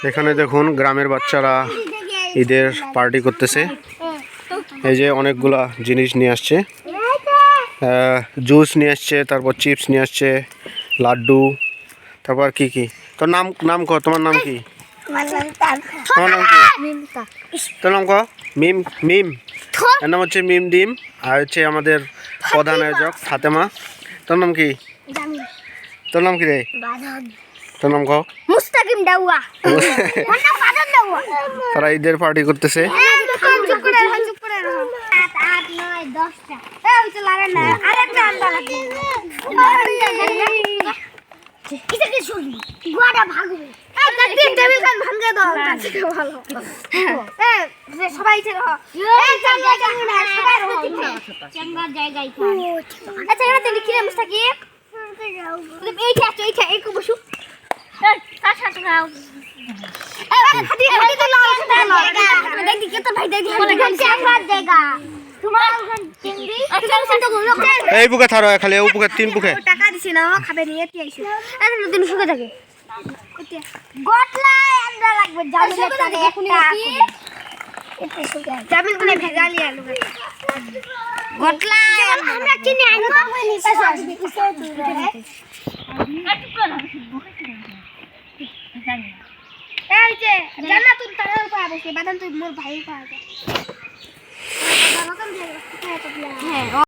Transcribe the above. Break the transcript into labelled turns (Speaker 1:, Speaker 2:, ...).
Speaker 1: এখানে দেখুন গ্রামের বাচ্চারা ঈদের পার্টি করতেছে। এই যে অনেকগুলা জিনিস নিয়ে আসছে, জুস নিয়ে আসছে, তারপর চিপস নিয়ে আসছে, লাড্ডু, তারপর কি কি। তোর নাম নাম ক, তোমার নাম কি? তোমার নাম কি? তোর নাম ক? মিম। মিম, এর নাম হচ্ছে মিম ডিম। আর হচ্ছে আমাদের প্রধান আয়োজক ফাতেমা। তোর নাম কি? তোর নাম কি রে? তোর নাম ক?
Speaker 2: মুস্তাকিম দাওয়া।
Speaker 1: তারা ঈদের পার্টি করতেছে। এই বুকে থারো খালি ও বুকে 3 বুকে
Speaker 2: টাকা দিছি না খাবে নিয়ে আইছি এত নতুন সুখে থাকে গটলা আন্ডা লাগবে জামিলের টাকা একটা এতে সুখে জামিল কোনে ভেজালি আলু গটলা আমরা কিনে আনবো এই যে জান্নাতুল তারার পাবো সে বাদান তুই মোর ভাই পাওয়া যায় হ্যাঁ।